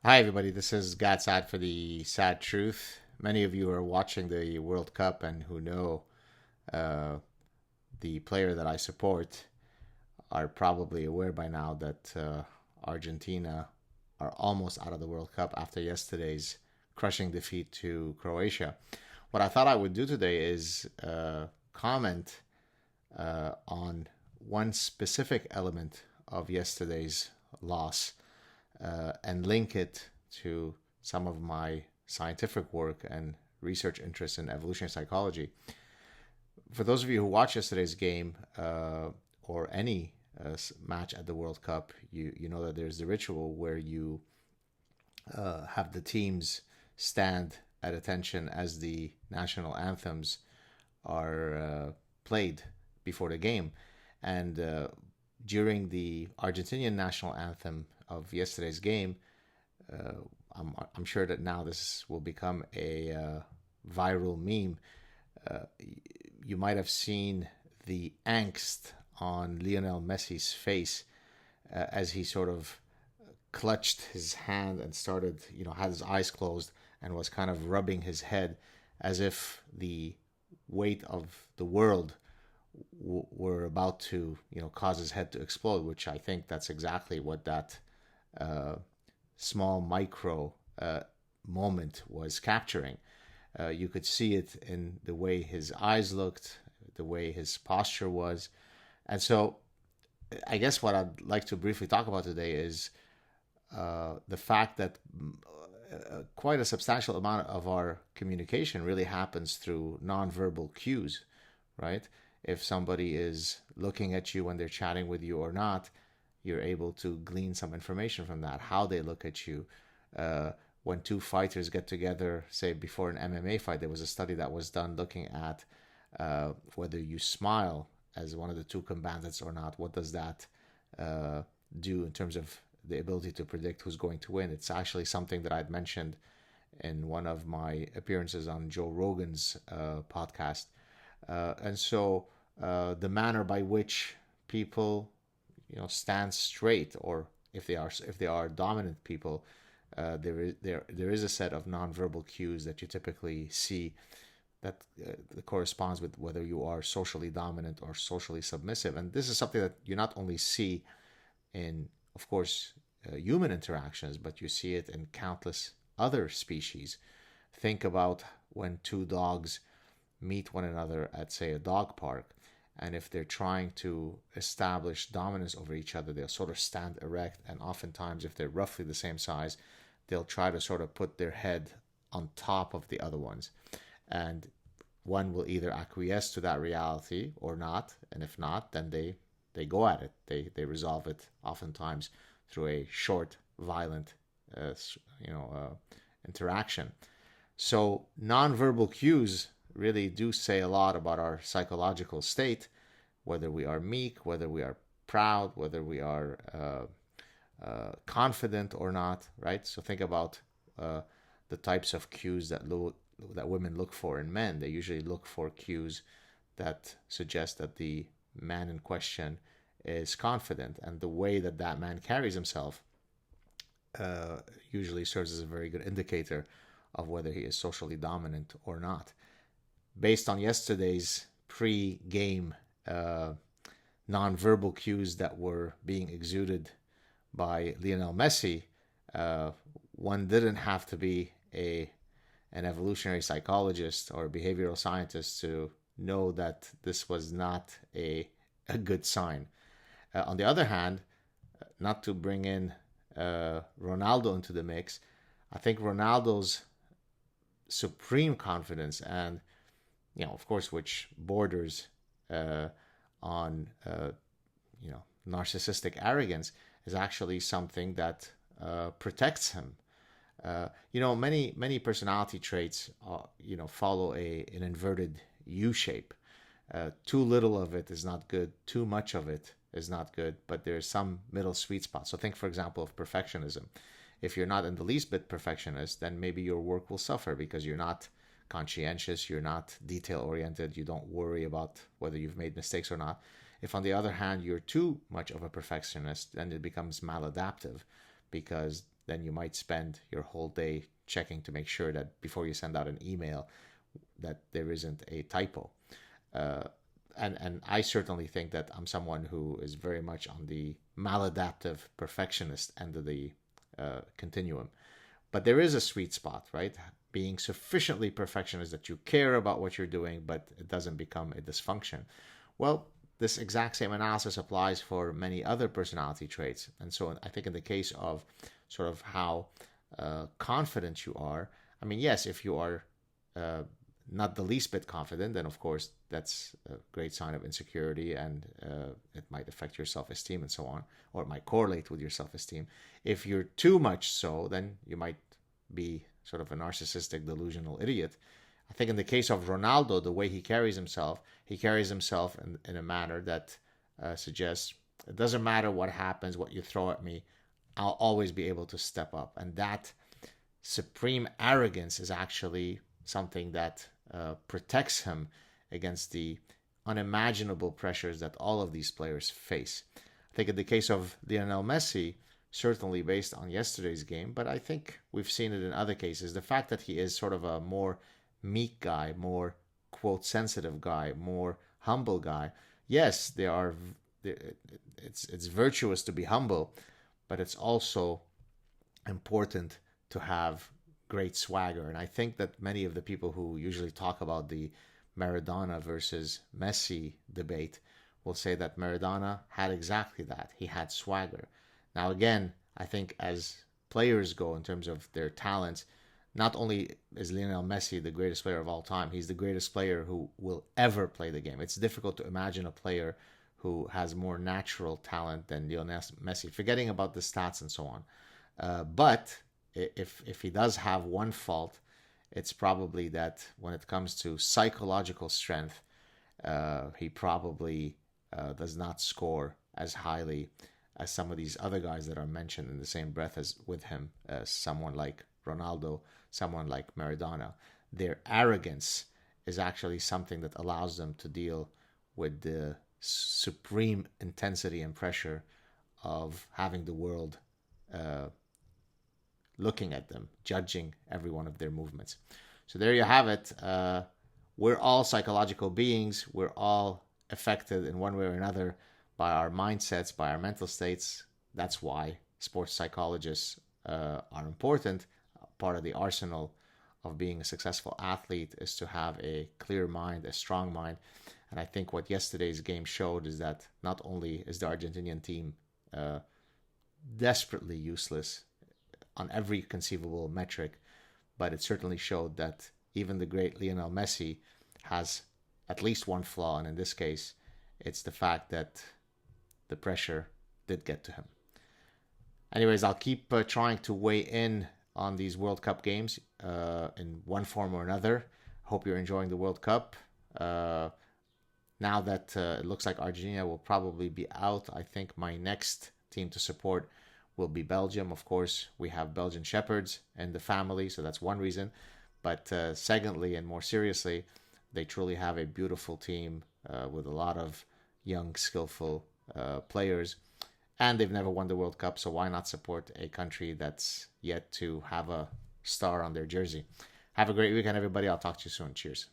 Hi, everybody. This is SAAD for the SAAD Truth. Many of you are watching the World Cup and who know uh, the player that I support are probably aware by now that Argentina are almost out of the World Cup after yesterday's crushing defeat to Croatia. What I thought I would do today is comment on one specific element of yesterday's loss and link it to some of my scientific work and research interests in evolutionary psychology. For those of you who watched yesterday's game or any match at the World Cup, you know that there's the ritual where you have the teams stand at attention as the national anthems are played before the game. And during the Argentinian national anthem of yesterday's game, uh, I'm sure that now this will become a viral meme. Uh, you might have seen the angst on Lionel Messi's face as he sort of clutched his hand and started, had his eyes closed and was kind of rubbing his head as if the weight of the world were about to, cause his head to explode, which I think that's exactly what that uh, small micro moment was capturing. You could see it in the way his eyes looked, the way his posture was. And so I guess what I'd like to briefly talk about today is the fact that quite a substantial amount of our communication really happens through nonverbal cues, right? If somebody is looking at you when they're chatting with you or not, you're able to glean some information from that. How they look at you. When two fighters get together, say before an MMA fight, there was a study that was done looking at whether you smile as one of the two combatants or not. What does that uh, do in terms of the ability to predict who's going to win? It's actually something that I'd mentioned in one of my appearances on Joe Rogan's podcast. And so the manner by which people, stand straight, or if they are dominant people, there is a set of nonverbal cues that you typically see that corresponds with whether you are socially dominant or socially submissive. And this is something that you not only see in, of course, human interactions, but you see it in countless other species. Think about when two dogs meet one another at, say, a dog park, and if they're trying to establish dominance over each other, they'll sort of stand erect, and oftentimes, if they're roughly the same size, they'll try to sort of put their head on top of the other ones. And one will either acquiesce to that reality or not, and if not, then they go at it. They resolve it oftentimes through a short, violent, uh, interaction. So nonverbal cues really do say a lot about our psychological state, whether we are meek, whether we are proud, whether we are confident or not, right? So think about the types of cues that women look for in men. They usually look for cues that suggest that the man in question is confident, and the way that that man carries himself usually serves as a very good indicator of whether he is socially dominant or not. Based on yesterday's pre-game nonverbal cues that were being exuded by Lionel Messi, one didn't have to be an evolutionary psychologist or a behavioral scientist to know that this was not a good sign. On the other hand, not to bring in Ronaldo into the mix, I think Ronaldo's supreme confidence and, of course, which borders on, narcissistic arrogance, is actually something that protects him. Many personality traits, follow an inverted U shape. Too little of it is not good. Too much of it is not good. But there's some middle sweet spot. So think, for example, of perfectionism. If you're not in the least bit perfectionist, then maybe your work will suffer because you're not conscientious, you're not detail oriented, you don't worry about whether you've made mistakes or not. If, on the other hand, you're too much of a perfectionist, then it becomes maladaptive because then you might spend your whole day checking to make sure that before you send out an email that there isn't a typo. Uh, and I certainly think that I'm someone who is very much on the maladaptive perfectionist end of the continuum. But there is a sweet spot, right? Being sufficiently perfectionist that you care about what you're doing, but it doesn't become a dysfunction. Well, this exact same analysis applies for many other personality traits. And so I think in the case of sort of how confident you are, I mean, yes, if you are not the least bit confident, then of course that's a great sign of insecurity, and it might affect your self-esteem and so on, or it might correlate with your self-esteem. If you're too much so, then you might be sort of a narcissistic, delusional idiot. I think in the case of Ronaldo, the way he carries himself in a manner that suggests it doesn't matter what happens, what you throw at me, I'll always be able to step up. And that supreme arrogance is actually something that protects him against the unimaginable pressures that all of these players face. I think in the case of Lionel Messi, certainly based on yesterday's game, but I think we've seen it in other cases. The fact that he is sort of a more meek guy, more quote sensitive guy, more humble guy. Yes, it's virtuous to be humble, but it's also important to have great swagger. And I think that many of the people who usually talk about the Maradona versus Messi debate will say that Maradona had exactly that. He had swagger. Now, again, I think as players go in terms of their talents, not only is Lionel Messi the greatest player of all time, he's the greatest player who will ever play the game. It's difficult to imagine a player who has more natural talent than Lionel Messi, forgetting about the stats and so on. But if he does have one fault, it's probably that when it comes to psychological strength, he probably does not score as highly as some of these other guys that are mentioned in the same breath as with him, someone like Ronaldo, someone like Maradona. Their arrogance is actually something that allows them to deal with the supreme intensity and pressure of having the world looking at them, judging every one of their movements. So there you have it. We're all psychological beings. We're all affected in one way or another by our mindsets, by our mental states. That's why sports psychologists are important. Part of the arsenal of being a successful athlete is to have a clear mind, a strong mind. And I think what yesterday's game showed is that not only is the Argentinian team desperately useless on every conceivable metric, but it certainly showed that even the great Lionel Messi has at least one flaw, and in this case, it's the fact that the pressure did get to him. Anyways, I'll keep trying to weigh in on these World Cup games in one form or another. Hope you're enjoying the World Cup. Now that it looks like Argentina will probably be out, I think my next team to support will be Belgium. Of course, we have Belgian Shepherds in the family, so that's one reason. But secondly, and more seriously, they truly have a beautiful team with a lot of young, skillful players. And they've never won the World Cup, so why not support a country that's yet to have a star on their jersey? Have a great weekend, everybody. I'll talk to you soon. Cheers.